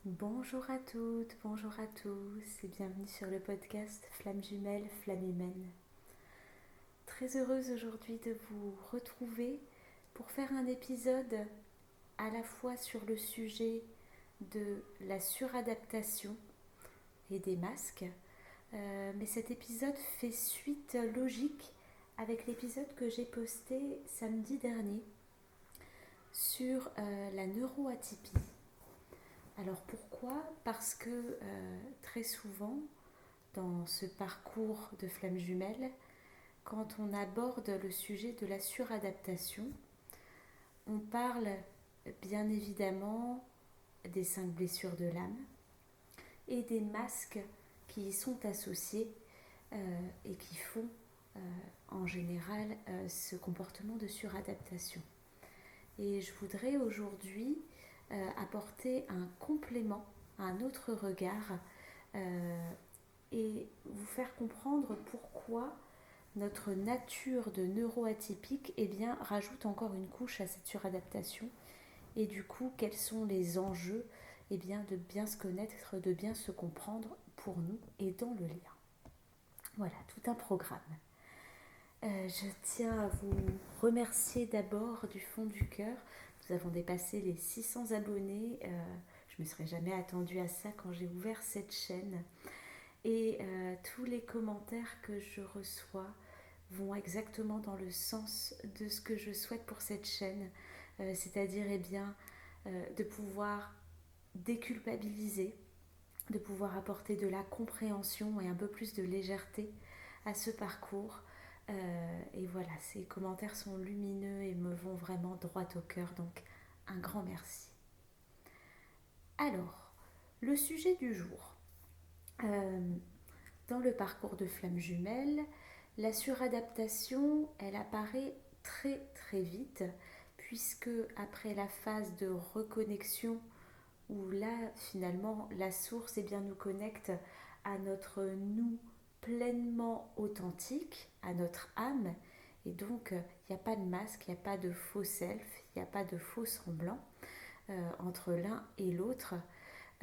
Bonjour à toutes, bonjour à tous et bienvenue sur le podcast Flamme jumelle, Flamme humaine. Très heureuse aujourd'hui de vous retrouver pour faire un épisode à la fois sur le sujet de la suradaptation et des masques, mais cet épisode fait suite logique avec l'épisode que j'ai posté samedi dernier sur la neuroatypie. Alors pourquoi? Parce que très souvent, dans ce parcours de flamme jumelle, quand on aborde le sujet de la suradaptation, on parle bien évidemment des 5 blessures de l'âme et des masques qui y sont associés et qui font en général ce comportement de suradaptation. Et je voudrais aujourd'hui apporter un complément, un autre regard et vous faire comprendre pourquoi notre nature de neuroatypique rajoute encore une couche à cette suradaptation et du coup quels sont les enjeux de bien se connaître, de bien se comprendre pour nous et dans le lien. Voilà, tout un programme. Je tiens à vous remercier d'abord du fond du cœur. Nous avons dépassé les 600 abonnés. Je ne me serais jamais attendue à ça quand j'ai ouvert cette chaîne. Et tous les commentaires que je reçois vont exactement dans le sens de ce que je souhaite pour cette chaîne, c'est-à-dire de pouvoir déculpabiliser, de pouvoir apporter de la compréhension et un peu plus de légèreté à ce parcours. Et voilà, ces commentaires sont lumineux et me vont vraiment droit au cœur, donc un grand merci. Alors, le sujet du jour. Dans le parcours de flamme jumelle, la suradaptation, elle apparaît très très vite, puisque après la phase de reconnexion, où là finalement la source nous connecte à notre nous pleinement authentique, à notre âme, et donc il n'y a pas de masque, il n'y a pas de faux self, il n'y a pas de faux semblant entre l'un et l'autre.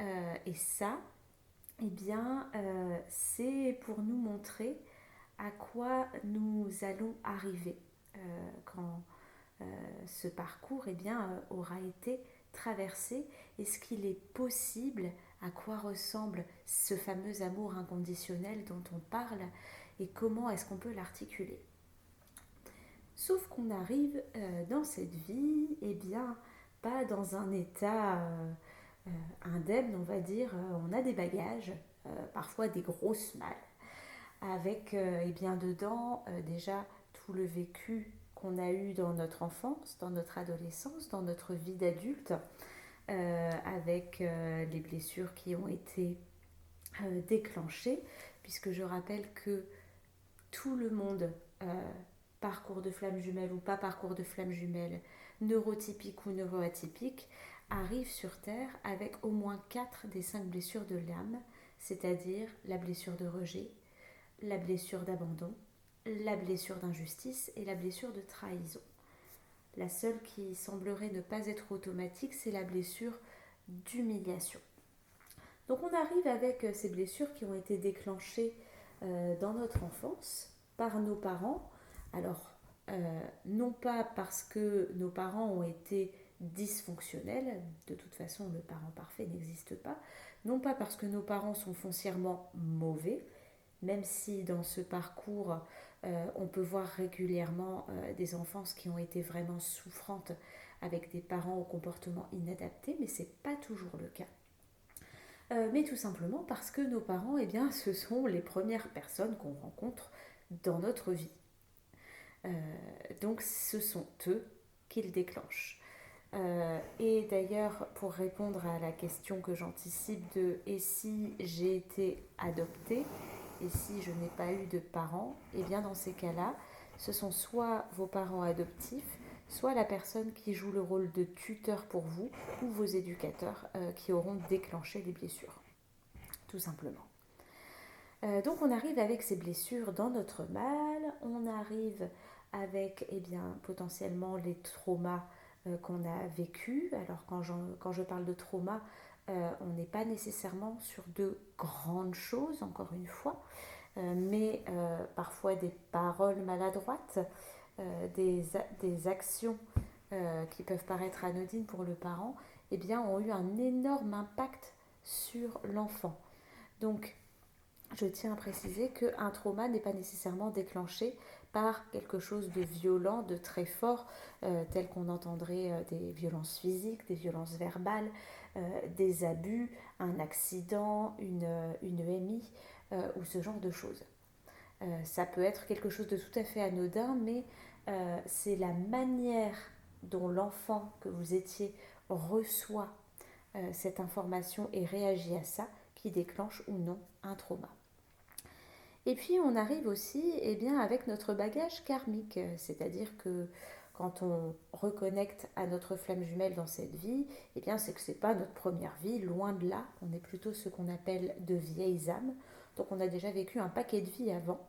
Et ça, c'est pour nous montrer à quoi nous allons arriver quand ce parcours aura été traversé et ce qu'il est possible, à quoi ressemble ce fameux amour inconditionnel dont on parle et comment est-ce qu'on peut l'articuler. Sauf qu'on arrive dans cette vie, pas dans un état indemne, on va dire. On a des bagages, parfois des grosses malles, avec dedans déjà tout le vécu qu'on a eu dans notre enfance, dans notre adolescence, dans notre vie d'adulte, avec les blessures qui ont été déclenchées, puisque je rappelle que tout le monde, parcours de flamme jumelle ou pas parcours de flamme jumelle, neurotypique ou neuroatypique, arrive sur Terre avec au moins 4 des 5 blessures de l'âme, c'est-à-dire la blessure de rejet, la blessure d'abandon, la blessure d'injustice et la blessure de trahison. La seule qui semblerait ne pas être automatique, c'est la blessure d'humiliation. Donc on arrive avec ces blessures qui ont été déclenchées dans notre enfance par nos parents. Alors, non pas parce que nos parents ont été dysfonctionnels, de toute façon le parent parfait n'existe pas, non pas parce que nos parents sont foncièrement mauvais, même si dans ce parcours, on peut voir régulièrement des enfances qui ont été vraiment souffrantes avec des parents au comportement inadapté, mais ce n'est pas toujours le cas. Mais tout simplement parce que nos parents, ce sont les premières personnes qu'on rencontre dans notre vie. Donc ce sont eux qui le déclenchent. Et d'ailleurs, pour répondre à la question que j'anticipe de « et si j'ai été adoptée ?» et si je n'ai pas eu de parents, dans ces cas-là, ce sont soit vos parents adoptifs, soit la personne qui joue le rôle de tuteur pour vous, ou vos éducateurs qui auront déclenché les blessures, tout simplement. Donc on arrive avec ces blessures dans notre mal, on arrive avec potentiellement les traumas qu'on a vécus. Alors quand je parle de trauma, On n'est pas nécessairement sur de grandes choses, encore une fois, mais parfois des paroles maladroites, des actions qui peuvent paraître anodines pour le parent, eh bien, ont eu un énorme impact sur l'enfant. Donc, je tiens à préciser qu'un trauma n'est pas nécessairement déclenché par quelque chose de violent, de très fort, tel qu'on entendrait des violences physiques, des violences verbales, des abus, un accident, une EMI ou ce genre de choses. Ça peut être quelque chose de tout à fait anodin, mais c'est la manière dont l'enfant que vous étiez reçoit cette information et réagit à ça qui déclenche ou non un trauma. Et puis on arrive aussi bien, avec notre bagage karmique, c'est-à-dire que quand on reconnecte à notre flamme jumelle dans cette vie, bien, c'est que ce n'est pas notre première vie, loin de là, on est plutôt ce qu'on appelle de vieilles âmes, donc on a déjà vécu un paquet de vies avant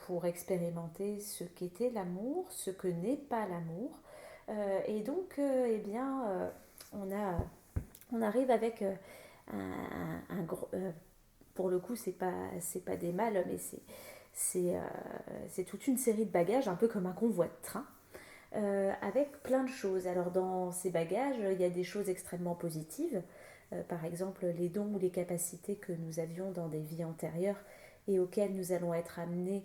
pour expérimenter ce qu'était l'amour, ce que n'est pas l'amour, et donc on arrive avec un gros, pour le coup, c'est pas des mâles, mais c'est toute une série de bagages, un peu comme un convoi de train, avec plein de choses. Alors, dans ces bagages, il y a des choses extrêmement positives, par exemple les dons ou les capacités que nous avions dans des vies antérieures et auxquelles nous allons être amenés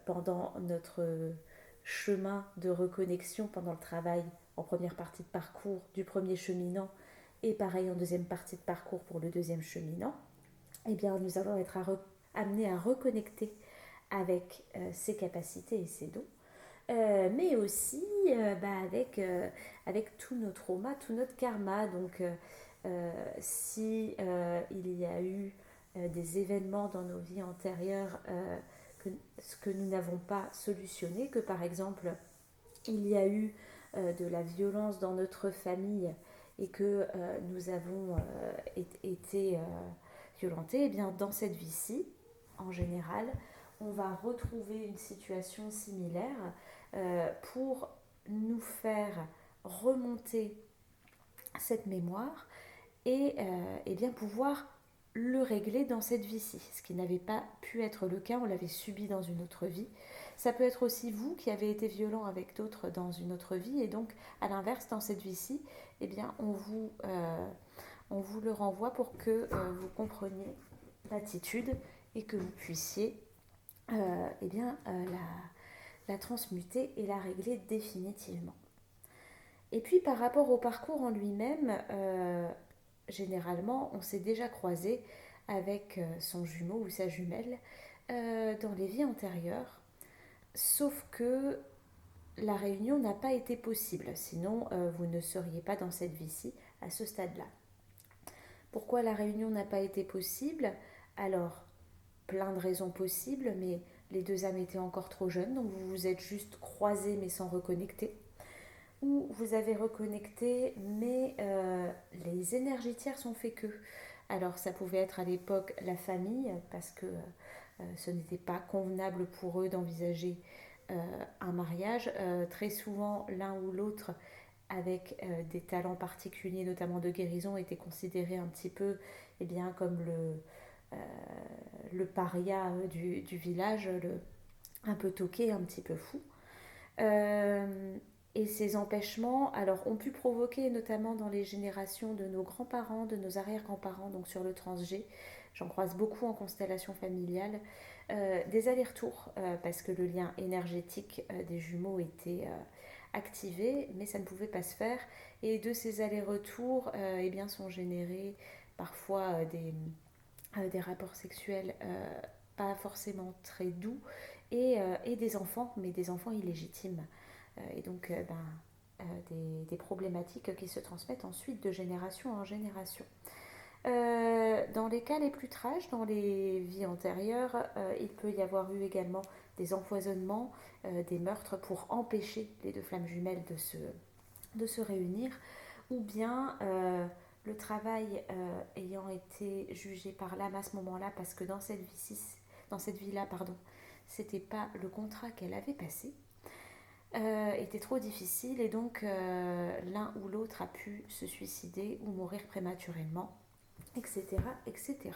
pendant notre chemin de reconnexion, pendant le travail en première partie de parcours du premier cheminant, et pareil en deuxième partie de parcours pour le deuxième cheminant. Eh bien, nous allons être amenés à reconnecter avec ses capacités et ses dons, mais aussi avec tous nos traumas, tout notre karma. Donc, si il y a eu des événements dans nos vies antérieures que nous n'avons pas solutionné, que par exemple, il y a eu de la violence dans notre famille et que nous avons été violentés, et bien dans cette vie-ci, en général, on va retrouver une situation similaire pour nous faire remonter cette mémoire et bien pouvoir le régler dans cette vie-ci. Ce qui n'avait pas pu être le cas, on l'avait subi dans une autre vie. Ça peut être aussi vous qui avez été violent avec d'autres dans une autre vie, et donc à l'inverse, dans cette vie-ci, eh bien, on vous le renvoie pour que vous compreniez l'attitude et que vous puissiez la transmuter et la régler définitivement. Et puis par rapport au parcours en lui-même, généralement, on s'est déjà croisé avec son jumeau ou sa jumelle dans les vies antérieures, sauf que la réunion n'a pas été possible, sinon vous ne seriez pas dans cette vie-ci à ce stade-là. Pourquoi la réunion n'a pas été possible? Alors, plein de raisons possibles, mais les deux âmes étaient encore trop jeunes, donc vous vous êtes juste croisés mais sans reconnecter. Ou vous avez reconnecté, mais les énergies tierces ont fait que. Alors ça pouvait être à l'époque la famille, parce que ce n'était pas convenable pour eux d'envisager un mariage. Très souvent, l'un ou l'autre, avec des talents particuliers, notamment de guérison, était considéré un petit peu comme le paria du village, un peu toqué, un petit peu fou. Et ces empêchements ont pu provoquer, notamment dans les générations de nos grands-parents, de nos arrière-grands-parents, donc sur le transg, j'en croise beaucoup en constellation familiale, des allers-retours, parce que le lien énergétique des jumeaux était activé, mais ça ne pouvait pas se faire. Et de ces allers-retours sont générés parfois des rapports sexuels pas forcément très doux, et des enfants, mais des enfants illégitimes. Et donc des problématiques qui se transmettent ensuite de génération en génération. Dans les cas les plus trash, dans les vies antérieures, il peut y avoir eu également des empoisonnements, des meurtres pour empêcher les deux flammes jumelles de se réunir, ou bien le travail ayant été jugé par l'âme à ce moment-là, parce que dans cette vie-là, c'était pas le contrat qu'elle avait passé. était trop difficile et donc l'un ou l'autre a pu se suicider ou mourir prématurément, etc. etc.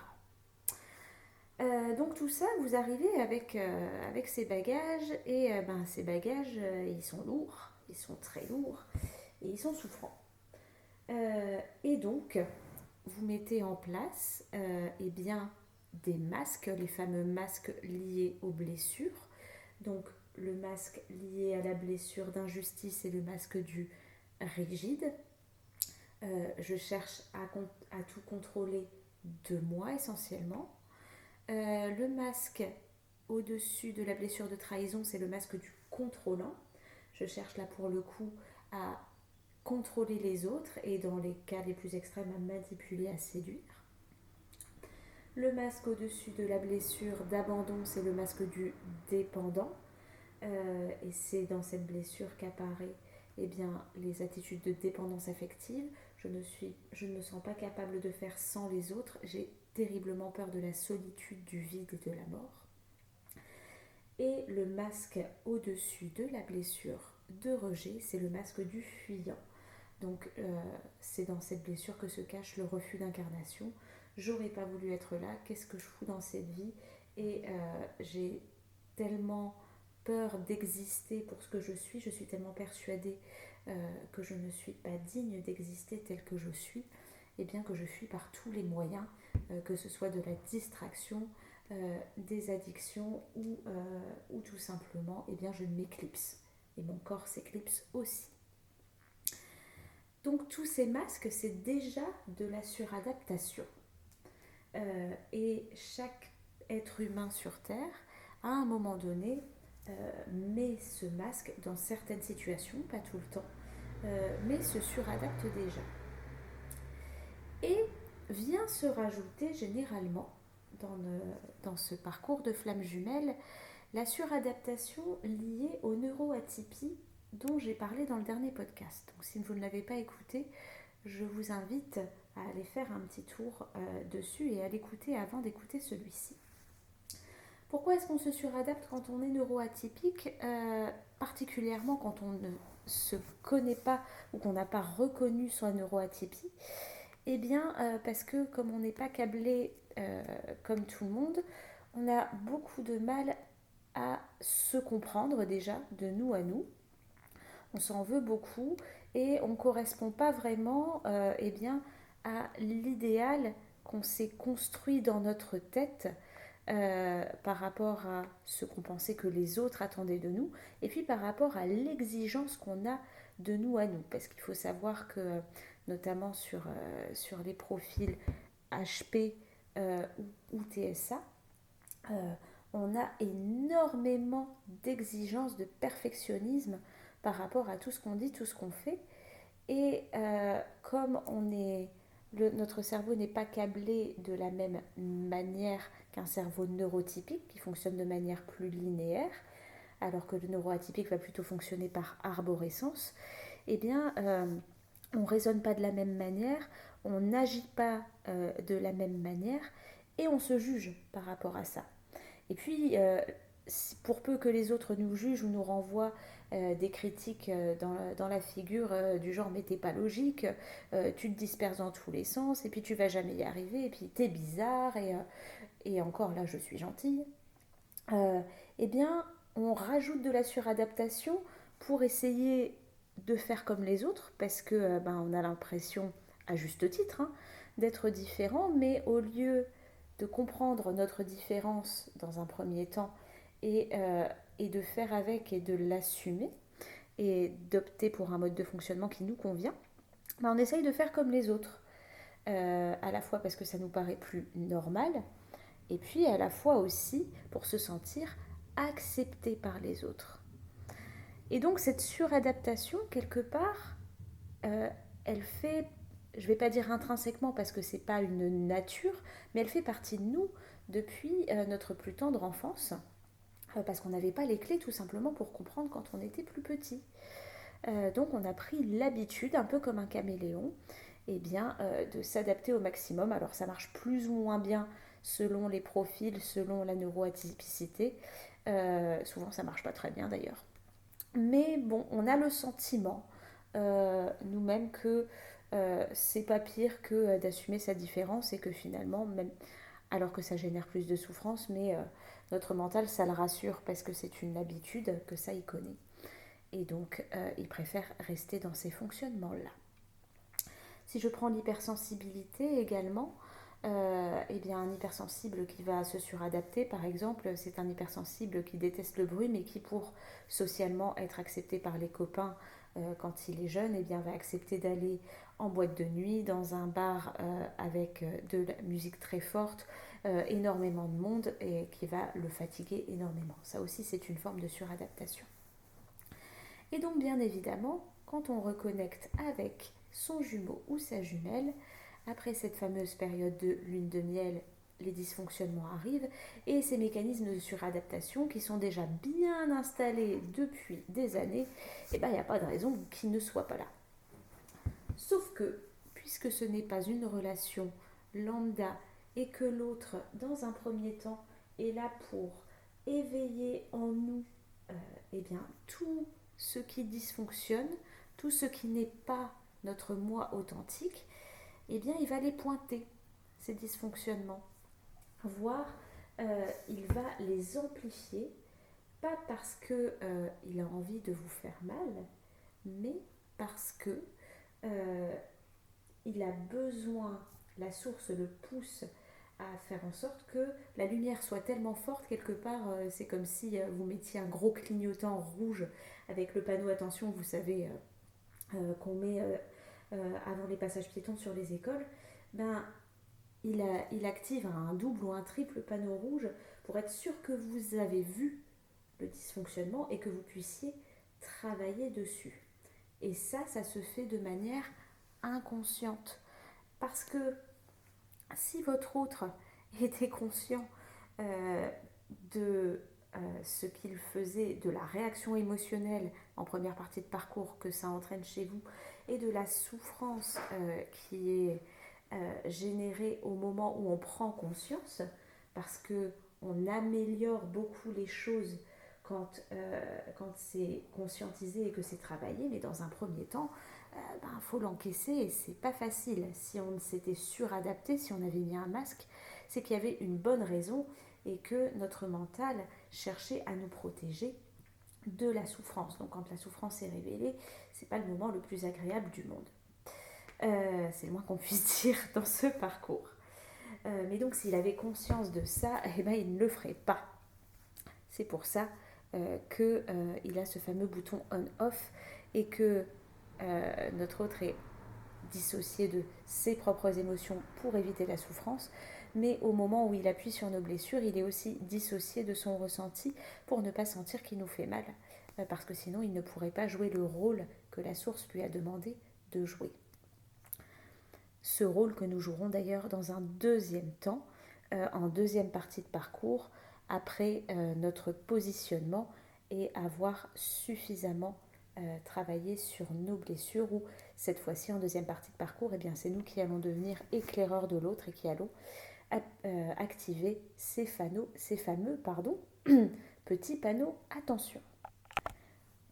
Donc tout ça, vous arrivez avec ces bagages et ces bagages, ils sont lourds, ils sont très lourds et ils sont souffrants. Et donc, vous mettez en place eh bien, des masques, les fameux masques liés aux blessures. Donc le masque lié à la blessure d'injustice et le masque du rigide. Je cherche à tout contrôler de moi essentiellement. Le masque au-dessus de la blessure de trahison, c'est le masque du contrôlant. Je cherche là pour le coup à contrôler les autres et dans les cas les plus extrêmes à manipuler, à séduire. Le masque au-dessus de la blessure d'abandon, c'est le masque du dépendant. Et c'est dans cette blessure qu'apparaît eh bien, les attitudes de dépendance affective. Je ne me sens pas capable de faire sans les autres. J'ai terriblement peur de la solitude, du vide et de la mort. Et le masque au-dessus de la blessure de rejet, c'est le masque du fuyant. Donc c'est dans cette blessure que se cache le refus d'incarnation. J'aurais pas voulu être là, qu'est-ce que je fous dans cette vie? Et j'ai tellement peur d'exister pour ce que je suis tellement persuadée que je ne suis pas digne d'exister tel que je suis, et bien que je fuis par tous les moyens, que ce soit de la distraction, des addictions ou tout simplement, eh bien je m'éclipse. Et mon corps s'éclipse aussi. Donc tous ces masques, c'est déjà de la suradaptation. Et chaque être humain sur Terre, à un moment donné, met ce masque dans certaines situations, pas tout le temps, mais se suradapte déjà. Et vient se rajouter généralement dans ce parcours de flamme jumelle la suradaptation liée aux neuroatypies dont j'ai parlé dans le dernier podcast. Donc si vous ne l'avez pas écouté, je vous invite à aller faire un petit tour dessus et à l'écouter avant d'écouter celui-ci. Pourquoi est-ce qu'on se suradapte quand on est neuroatypique, particulièrement quand on ne se connaît pas ou qu'on n'a pas reconnu sa neuroatypie? Eh bien, parce que comme on n'est pas câblé comme tout le monde, on a beaucoup de mal à se comprendre déjà, de nous à nous. On s'en veut beaucoup et on ne correspond pas vraiment eh bien, à l'idéal qu'on s'est construit dans notre tête par rapport à ce qu'on pensait que les autres attendaient de nous, et puis par rapport à l'exigence qu'on a de nous à nous. Parce qu'il faut savoir que, notamment sur les profils HP ou TSA, on a énormément d'exigences, de perfectionnisme par rapport à tout ce qu'on dit, tout ce qu'on fait. Et comme notre cerveau n'est pas câblé de la même manière qu'un cerveau neurotypique qui fonctionne de manière plus linéaire, alors que le neuroatypique va plutôt fonctionner par arborescence, eh bien, on ne raisonne pas de la même manière, on n'agit pas de la même manière et on se juge par rapport à ça. Et puis, pour peu que les autres nous jugent ou nous renvoient des critiques dans la figure du genre mais t'es pas logique, tu te disperses dans tous les sens et puis tu vas jamais y arriver et puis t'es bizarre et encore là je suis gentille, eh bien on rajoute de la suradaptation pour essayer de faire comme les autres parce que on a l'impression, à juste titre, hein, d'être différent, mais au lieu de comprendre notre différence dans un premier temps et de faire avec et de l'assumer et d'opter pour un mode de fonctionnement qui nous convient, on essaye de faire comme les autres. À la fois parce que ça nous paraît plus normal et puis à la fois aussi pour se sentir accepté par les autres. Et donc cette suradaptation, quelque part, elle fait, je ne vais pas dire intrinsèquement parce que ce n'est pas une nature, mais elle fait partie de nous depuis notre plus tendre enfance, parce qu'on n'avait pas les clés tout simplement pour comprendre quand on était plus petit. Donc on a pris l'habitude, un peu comme un caméléon, eh bien, de s'adapter au maximum. Alors ça marche plus ou moins bien selon les profils, selon la neuroatypicité. Souvent ça marche pas très bien d'ailleurs. Mais bon, on a le sentiment nous-mêmes que c'est pas pire que d'assumer sa différence et que finalement, même alors que ça génère plus de souffrance, mais notre mental, ça le rassure parce que c'est une habitude, que ça, il connaît. Et donc, il préfère rester dans ces fonctionnements-là. Si je prends l'hypersensibilité également, eh bien un hypersensible qui va se suradapter, par exemple, c'est un hypersensible qui déteste le bruit, mais qui, pour socialement être accepté par les copains quand il est jeune, eh bien va accepter d'aller en boîte de nuit, dans un bar avec de la musique très forte, énormément de monde, et qui va le fatiguer énormément. Ça aussi, c'est une forme de suradaptation. Et donc, bien évidemment, quand on reconnecte avec son jumeau ou sa jumelle, après cette fameuse période de lune de miel, les dysfonctionnements arrivent et ces mécanismes de suradaptation qui sont déjà bien installés depuis des années, eh ben, il n'y a pas de raison qu'ils ne soient pas là. Sauf que, puisque ce n'est pas une relation lambda et que l'autre, dans un premier temps, est là pour éveiller en nous eh bien, tout ce qui dysfonctionne, tout ce qui n'est pas notre moi authentique, eh bien, il va les pointer, ces dysfonctionnements. Voire, il va les amplifier, pas parce qu'il a envie de vous faire mal, mais parce que il a besoin, la source le pousse à faire en sorte que la lumière soit tellement forte, quelque part, c'est comme si vous mettiez un gros clignotant rouge avec le panneau attention, vous savez, qu'on met avant les passages piétons sur les écoles. Ben, il active un double ou un triple panneau rouge pour être sûr que vous avez vu le dysfonctionnement et que vous puissiez travailler dessus. Et ça se fait de manière inconsciente. Parce que si votre autre était conscient euh, de ce qu'il faisait, de la réaction émotionnelle en première partie de parcours que ça entraîne chez vous et de la souffrance qui est générée au moment où on prend conscience, parce que on améliore beaucoup les choses quand c'est conscientisé et que c'est travaillé, mais dans un premier temps, faut l'encaisser et c'est pas facile. Si on s'était suradapté, si on avait mis un masque, c'est qu'il y avait une bonne raison et que notre mental cherchait à nous protéger de la souffrance. Donc quand la souffrance est révélée, c'est pas le moment le plus agréable du monde. C'est le moins qu'on puisse dire dans ce parcours. Mais donc s'il avait conscience de ça, eh ben, il ne le ferait pas. C'est pour ça qu'il a ce fameux bouton on-off et que notre autre est dissocié de ses propres émotions pour éviter la souffrance, mais au moment où il appuie sur nos blessures, il est aussi dissocié de son ressenti pour ne pas sentir qu'il nous fait mal, parce que sinon il ne pourrait pas jouer le rôle que la source lui a demandé de jouer. Ce rôle que nous jouerons d'ailleurs dans un deuxième temps, en deuxième partie de parcours, après notre positionnement et avoir suffisamment travaillé sur nos blessures, ou cette fois-ci en deuxième partie de parcours, eh bien, c'est nous qui allons devenir éclaireurs de l'autre et qui allons activer ces fameux petits panneaux attention.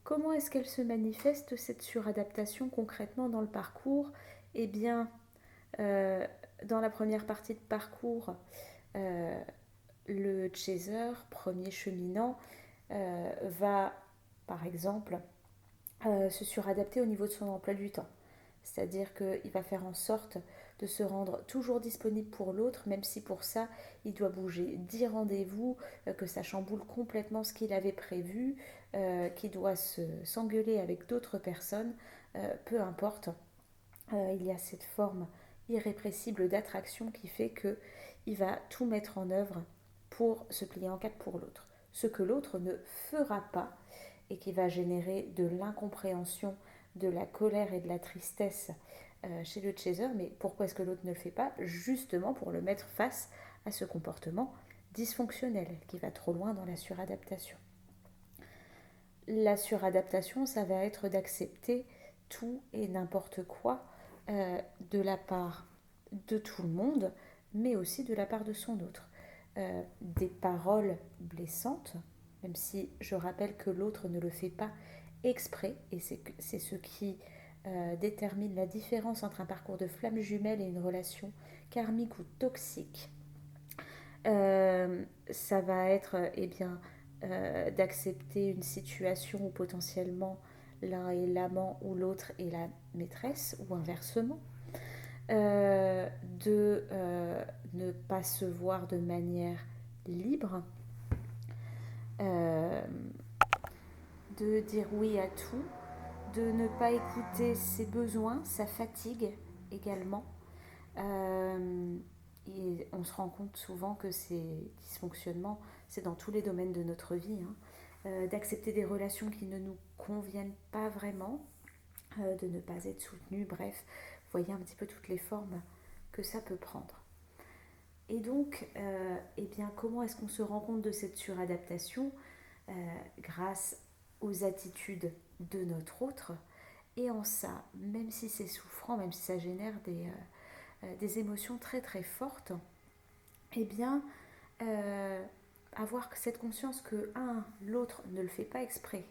Comment est-ce qu'elle se manifeste, cette suradaptation, concrètement dans le parcours? Eh bien, dans la première partie de parcours, le chaser, premier cheminant, va, par exemple, se suradapter au niveau de son emploi du temps. C'est-à-dire qu'il va faire en sorte de se rendre toujours disponible pour l'autre, même si pour ça, il doit bouger 10 rendez-vous, que ça chamboule complètement ce qu'il avait prévu, qu'il doit s'engueuler avec d'autres personnes, peu importe. Il y a cette forme irrépressible d'attraction qui fait qu'il va tout mettre en œuvre pour se plier en quatre pour l'autre. Ce que l'autre ne fera pas et qui va générer de l'incompréhension, de la colère et de la tristesse chez le chaser. Mais pourquoi est-ce que l'autre ne le fait pas? Justement pour le mettre face à ce comportement dysfonctionnel qui va trop loin dans la suradaptation. La suradaptation, ça va être d'accepter tout et n'importe quoi de la part de tout le monde, mais aussi de la part de son autre. Des paroles blessantes, même si je rappelle que l'autre ne le fait pas exprès, et c'est ce qui détermine la différence entre un parcours de flamme jumelle et une relation karmique ou toxique. Ça va être d'accepter une situation où potentiellement l'un est l'amant ou l'autre est la maîtresse, ou inversement. Ne pas se voir de manière libre, euh, de dire oui à tout, de ne pas écouter ses besoins, sa fatigue également. Et on se rend compte souvent que ces dysfonctionnements, c'est dans tous les domaines de notre vie, hein. D'accepter des relations qui ne nous conviennent pas vraiment, de ne pas être soutenu, bref, vous voyez un petit peu toutes les formes que ça peut prendre. Et donc, comment est-ce qu'on se rend compte de cette suradaptation? Grâce aux attitudes de notre autre. Et en ça, même si c'est souffrant, même si ça génère des émotions très très fortes, eh bien, avoir cette conscience que, un, l'autre ne le fait pas exprès,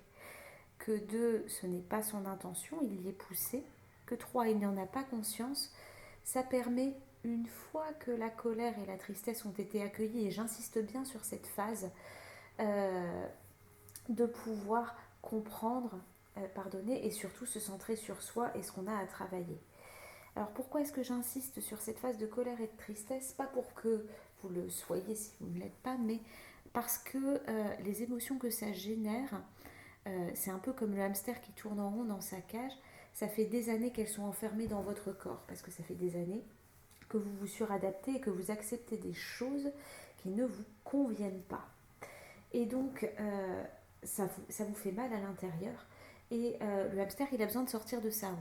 que deux, ce n'est pas son intention, il y est poussé, que trois, il n'en a pas conscience, ça permet, une fois que la colère et la tristesse ont été accueillies, et j'insiste bien sur cette phase, de pouvoir comprendre, pardonner et surtout se centrer sur soi et ce qu'on a à travailler. Alors pourquoi est-ce que j'insiste sur cette phase de colère et de tristesse? Pas pour que vous le soyez si vous ne l'êtes pas, mais parce que les émotions que ça génère, c'est un peu comme le hamster qui tourne en rond dans sa cage. Ça fait des années qu'elles sont enfermées dans votre corps, parce que ça fait des années que vous vous suradaptez et que vous acceptez des choses qui ne vous conviennent pas. Et donc, ça vous fait mal à l'intérieur. Et le hamster, il a besoin de sortir de sa roue.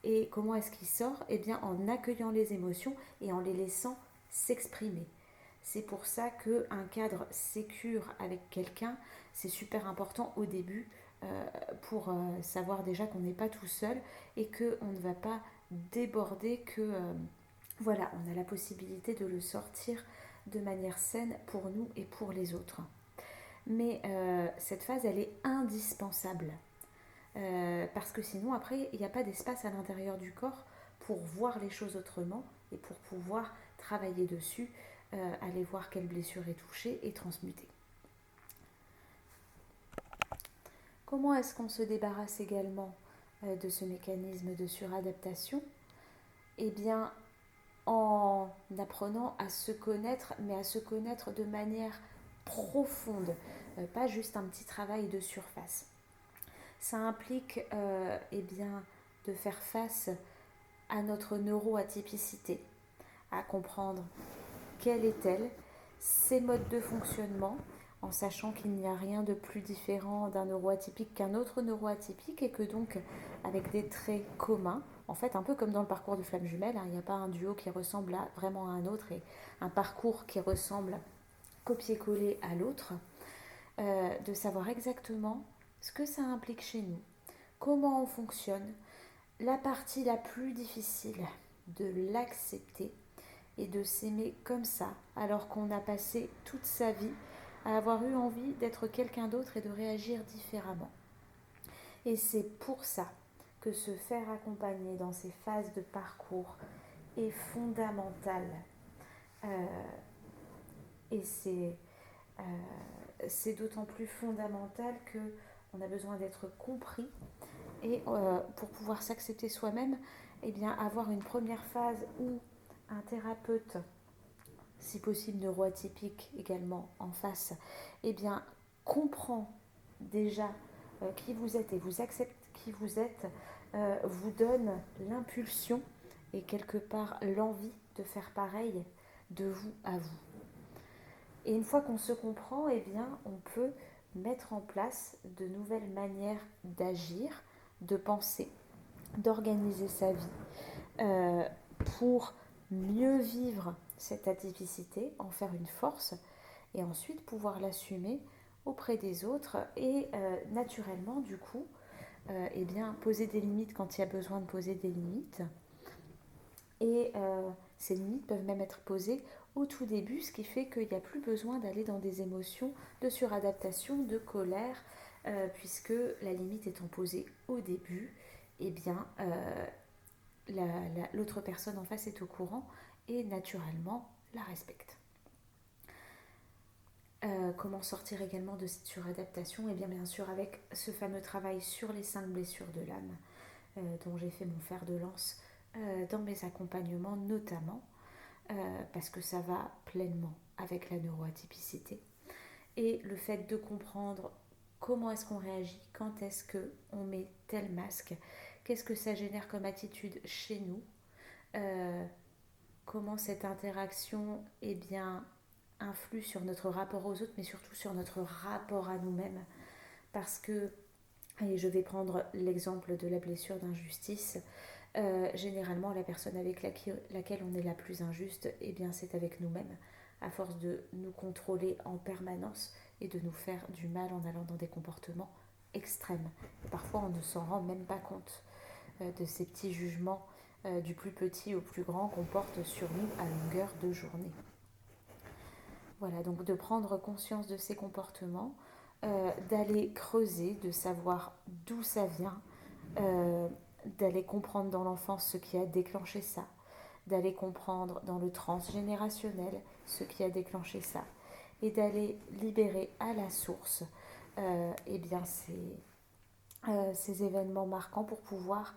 Et comment est-ce qu'il sort? Eh bien, en accueillant les émotions et en les laissant s'exprimer. C'est pour ça qu'un cadre sécure avec quelqu'un, c'est super important au début pour savoir déjà qu'on n'est pas tout seul et qu'on ne va pas déborder, voilà, on a la possibilité de le sortir de manière saine pour nous et pour les autres. Mais cette phase, elle est indispensable. Parce que sinon, après, il n'y a pas d'espace à l'intérieur du corps pour voir les choses autrement et pour pouvoir travailler dessus, aller voir quelle blessure est touchée et transmuter. Comment est-ce qu'on se débarrasse également de ce mécanisme de suradaptation? Eh bien, en apprenant à se connaître, mais à se connaître de manière profonde, pas juste un petit travail de surface. Ça implique de faire face à notre neuroatypicité, à comprendre quelle est-elle, ses modes de fonctionnement, en sachant qu'il n'y a rien de plus différent d'un neuroatypique qu'un autre neuroatypique et que donc avec des traits communs, en fait un peu comme dans le parcours de flamme jumelle, hein, il n'y a pas un duo qui ressemble vraiment à un autre et un parcours qui ressemble copier-coller à l'autre, de savoir exactement ce que ça implique chez nous, comment on fonctionne, la partie la plus difficile, de l'accepter et de s'aimer comme ça, alors qu'on a passé toute sa vie à avoir eu envie d'être quelqu'un d'autre et de réagir différemment. Et c'est pour ça que se faire accompagner dans ces phases de parcours est fondamental. Et c'est d'autant plus fondamental qu'on a besoin d'être compris. Et pour pouvoir s'accepter soi-même, eh bien, avoir une première phase où un thérapeute, si possible neuroatypique également en face, eh bien, comprend déjà qui vous êtes et vous accepte qui vous êtes, vous donne l'impulsion et quelque part l'envie de faire pareil de vous à vous. Et une fois qu'on se comprend, eh bien, on peut mettre en place de nouvelles manières d'agir, de penser, d'organiser sa vie pour mieux vivre cette atypicité, en faire une force et ensuite pouvoir l'assumer auprès des autres et naturellement du coup poser des limites quand il y a besoin de poser des limites et ces limites peuvent même être posées au tout début, ce qui fait qu'il n'y a plus besoin d'aller dans des émotions de suradaptation, de colère puisque la limite étant posée au début, eh bien, l'autre personne en face est au courant et naturellement la respecte. Comment sortir également de cette suradaptation? Eh bien sûr avec ce fameux travail sur les 5 blessures de l'âme, dont j'ai fait mon fer de lance dans mes accompagnements notamment, parce que ça va pleinement avec la neuroatypicité. Et le fait de comprendre comment est-ce qu'on réagit, quand est-ce qu'on met tel masque, qu'est-ce que ça génère comme attitude chez nous, comment cette interaction influe sur notre rapport aux autres, mais surtout sur notre rapport à nous-mêmes. Parce que, et je vais prendre l'exemple de la blessure d'injustice, généralement la personne avec laquelle on est la plus injuste, c'est avec nous-mêmes, à force de nous contrôler en permanence et de nous faire du mal en allant dans des comportements extrêmes. Et parfois on ne s'en rend même pas compte de ces petits jugements du plus petit au plus grand qu'on porte sur nous à longueur de journée. Voilà, donc de prendre conscience de ces comportements, d'aller creuser, de savoir d'où ça vient, d'aller comprendre dans l'enfance ce qui a déclenché ça, d'aller comprendre dans le transgénérationnel ce qui a déclenché ça, et d'aller libérer à la source ces événements marquants pour pouvoir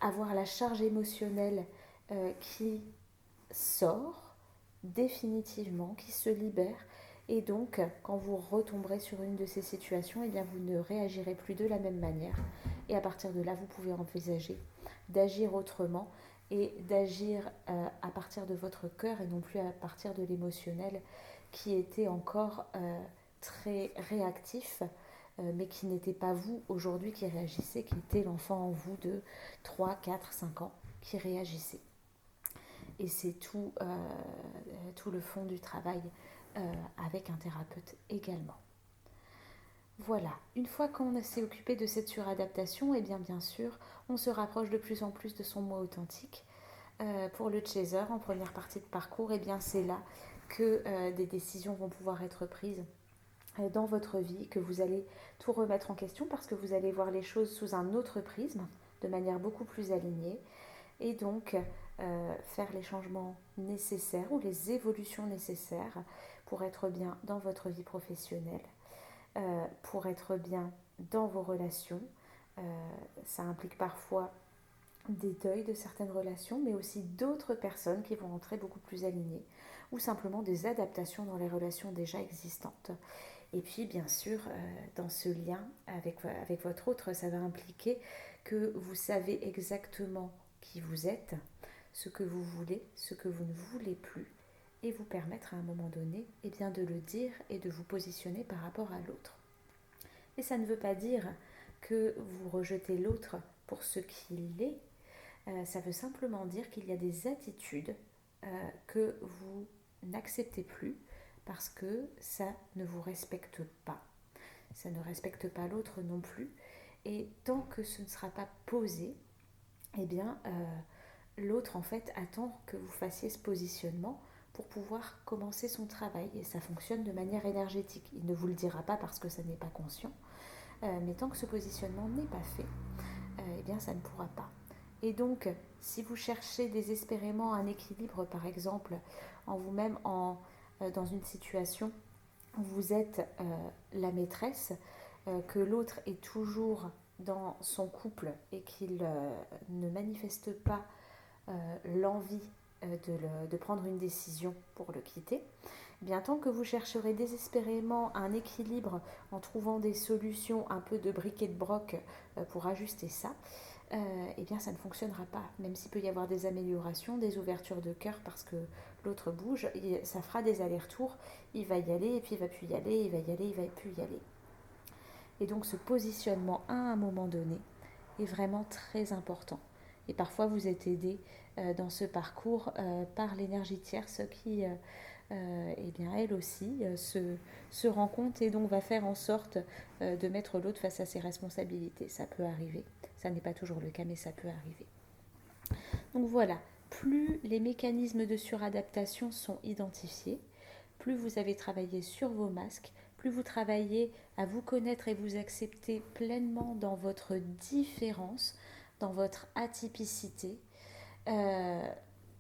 avoir la charge émotionnelle qui sort définitivement, qui se libère. Et donc, quand vous retomberez sur une de ces situations, vous ne réagirez plus de la même manière. Et à partir de là, vous pouvez envisager d'agir autrement et d'agir à partir de votre cœur et non plus à partir de l'émotionnel qui était encore très réactif, mais qui n'était pas vous aujourd'hui qui réagissez, qui était l'enfant en vous de 3, 4, 5 ans qui réagissait. Et c'est tout le fond du travail avec un thérapeute également. Voilà, une fois qu'on s'est occupé de cette suradaptation, bien sûr, on se rapproche de plus en plus de son moi authentique. Pour le chaser, en première partie de parcours, c'est là que des décisions vont pouvoir être prises dans votre vie, que vous allez tout remettre en question parce que vous allez voir les choses sous un autre prisme, de manière beaucoup plus alignée, et donc faire les changements nécessaires ou les évolutions nécessaires pour être bien dans votre vie professionnelle, pour être bien dans vos relations. Ça implique parfois des deuils de certaines relations, mais aussi d'autres personnes qui vont entrer beaucoup plus alignées, ou simplement des adaptations dans les relations déjà existantes. Et puis, bien sûr, dans ce lien avec votre autre, ça va impliquer que vous savez exactement qui vous êtes, ce que vous voulez, ce que vous ne voulez plus, et vous permettre à un moment donné de le dire et de vous positionner par rapport à l'autre. Et ça ne veut pas dire que vous rejetez l'autre pour ce qu'il est, ça veut simplement dire qu'il y a des attitudes que vous n'acceptez plus parce que ça ne vous respecte pas. Ça ne respecte pas l'autre non plus. Et tant que ce ne sera pas posé, l'autre en fait attend que vous fassiez ce positionnement pour pouvoir commencer son travail. Et ça fonctionne de manière énergétique. Il ne vous le dira pas parce que ça n'est pas conscient. Mais tant que ce positionnement n'est pas fait, ça ne pourra pas. Et donc, si vous cherchez désespérément un équilibre, par exemple, en vous-même, dans une situation où vous êtes la maîtresse, que l'autre est toujours dans son couple et qu'il ne manifeste pas l'envie de prendre une décision pour le quitter, tant que vous chercherez désespérément un équilibre en trouvant des solutions un peu de bric et de broc pour ajuster ça, ça ne fonctionnera pas. Même s'il peut y avoir des améliorations, des ouvertures de cœur parce que l'autre bouge, ça fera des allers-retours, il va y aller et puis il va plus y aller, il va y aller, il va plus y aller. Et donc ce positionnement à un moment donné est vraiment très important. Et parfois vous êtes aidé dans ce parcours par l'énergie tierce qui, elle aussi, se rend compte et donc va faire en sorte de mettre l'autre face à ses responsabilités. Ça peut arriver. Ça n'est pas toujours le cas, mais ça peut arriver. Donc voilà, plus les mécanismes de suradaptation sont identifiés, plus vous avez travaillé sur vos masques, plus vous travaillez à vous connaître et vous accepter pleinement dans votre différence, dans votre atypicité,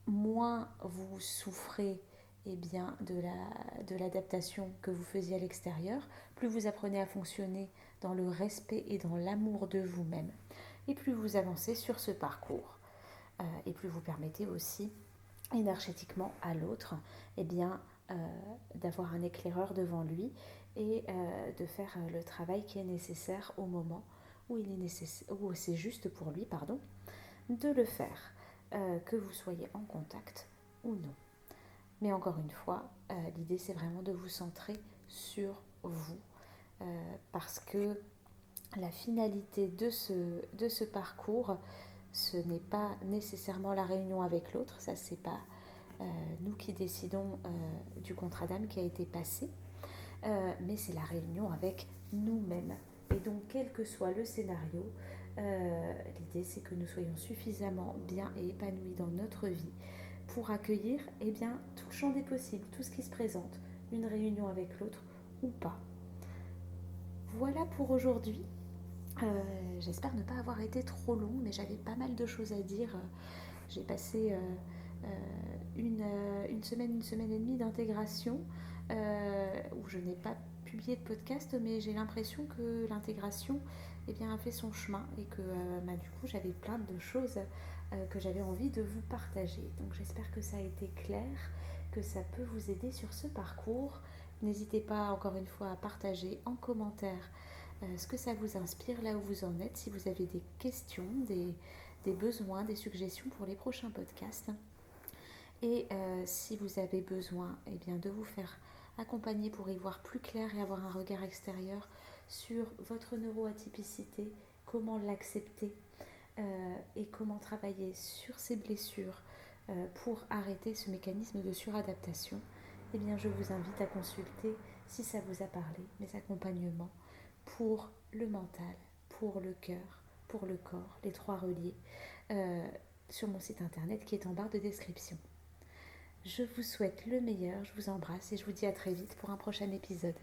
moins vous souffrez bien, de l'adaptation que vous faisiez à l'extérieur, plus vous apprenez à fonctionner dans le respect et dans l'amour de vous-même, et plus vous avancez sur ce parcours, et plus vous permettez aussi énergétiquement à l'autre d'avoir un éclaireur devant lui et de faire le travail qui est nécessaire au moment où où c'est juste pour lui, de le faire, que vous soyez en contact ou non. Mais encore une fois, l'idée c'est vraiment de vous centrer sur vous, parce que la finalité de ce parcours, ce n'est pas nécessairement la réunion avec l'autre, ça c'est pas nous qui décidons du contrat d'âme qui a été passé, mais c'est la réunion avec nous-mêmes. Et donc quel que soit le scénario, l'idée c'est que nous soyons suffisamment bien et épanouis dans notre vie pour accueillir tout le champ des possibles, tout ce qui se présente, une réunion avec l'autre ou pas. Voilà pour aujourd'hui. J'espère ne pas avoir été trop long, mais j'avais pas mal de choses à dire. J'ai passé une semaine et demie d'intégration où je n'ai pas publié de podcast, mais j'ai l'impression que l'intégration a fait son chemin et que du coup j'avais plein de choses que j'avais envie de vous partager. Donc j'espère que ça a été clair, que ça peut vous aider sur ce parcours. N'hésitez pas encore une fois à partager en commentaire ce que ça vous inspire, là où vous en êtes, si vous avez des questions, des besoins, des suggestions pour les prochains podcasts. Et si vous avez besoin de vous faire accompagner pour y voir plus clair et avoir un regard extérieur sur votre neuroatypicité, comment l'accepter et comment travailler sur ces blessures pour arrêter ce mécanisme de suradaptation, je vous invite à consulter, si ça vous a parlé, mes accompagnements pour le mental, pour le cœur, pour le corps, les trois reliés, sur mon site internet qui est en barre de description. Je vous souhaite le meilleur, je vous embrasse et je vous dis à très vite pour un prochain épisode.